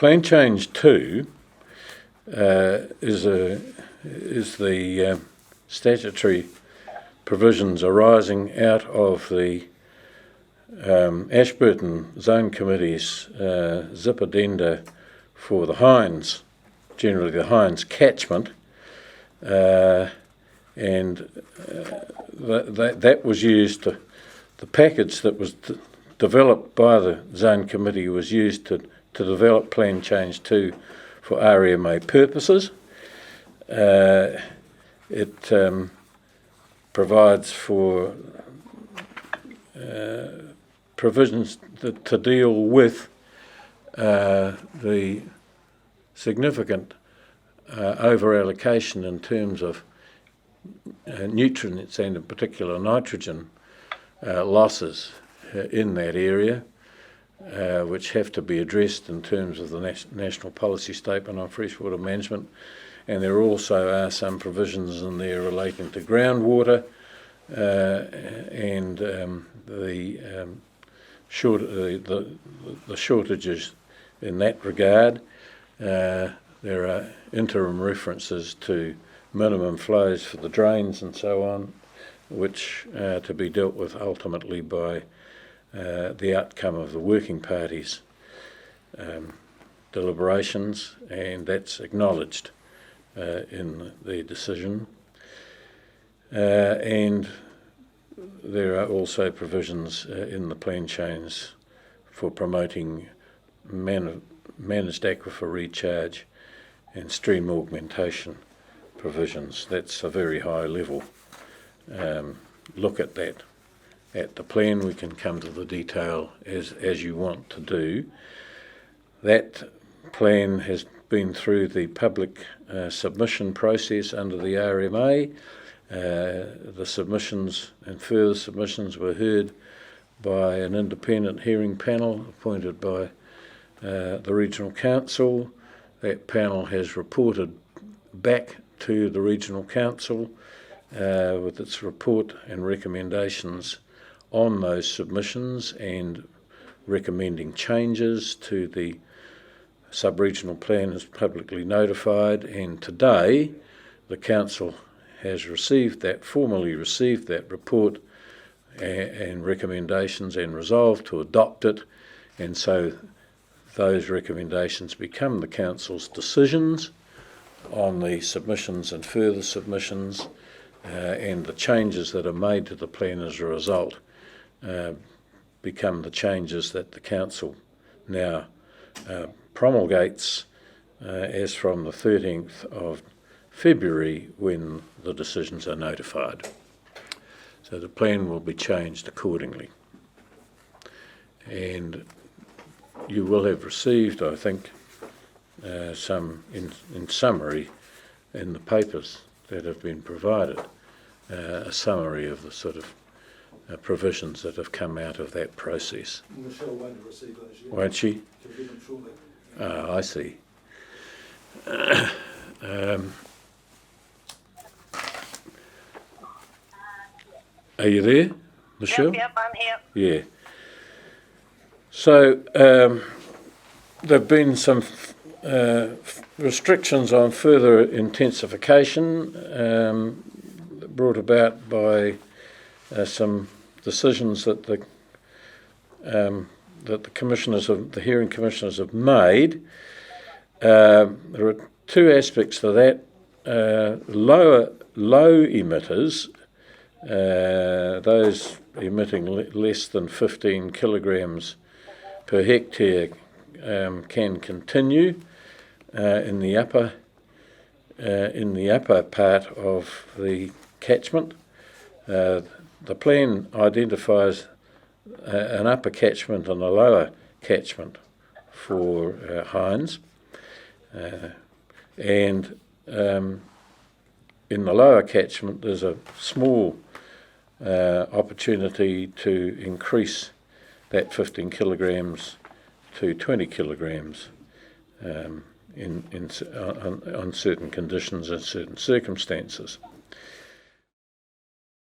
Plan Change 2 is the statutory provisions arising out of the Ashburton Zone Committee's zip addenda for the Hinds, generally the Hinds catchment, and that was used to, the package that was developed by the Zone Committee was used to develop Plan Change 2 for RMA purposes. It provides for provisions to deal with the significant over-allocation in terms of nutrients and in particular nitrogen losses in that area, which have to be addressed in terms of the National Policy Statement on Freshwater Management. And there also are some provisions in there relating to groundwater and the shortages in that regard. There are interim references to minimum flows for the drains and so on, which are to be dealt with ultimately by the outcome of the working parties' deliberations, and that's acknowledged in the decision. And there are also provisions in the plan change for promoting managed aquifer recharge and stream augmentation provisions. That's a very high level look at that. At the plan, we can come to the detail as you want to do. That plan has been through the public submission process under the RMA. The submissions and further submissions were heard by an independent hearing panel appointed by the Regional Council. That panel has reported back to the Regional Council with its report and recommendations on those submissions and recommending changes to the sub-regional plan is publicly notified, and today the Council has formally received that report and recommendations and resolved to adopt it, and so those recommendations become the Council's decisions on the submissions and further submissions, and the changes that are made to the plan as a result become the changes that the Council now promulgates as from the 13th of February when the decisions are notified. So the plan will be changed accordingly. And you will have received, I think, some, in summary, in the papers that have been provided, a summary of the sort of provisions that have come out of that process. Michelle won't receive those yet. Won't she? She'll get them shortly. I see. Are you there, Michelle? Yep, I'm here. Yeah. So there have been some restrictions on further intensification brought about by some decisions that the commissioners of the hearing commissioners have made. There are two aspects to that. Low emitters, those emitting less than 15 kilograms per hectare, can continue in the upper part of the catchment. The plan identifies an upper catchment and a lower catchment for Hinds, and in the lower catchment there's a small opportunity to increase that 15 kilograms to 20 kilograms on certain conditions and certain circumstances.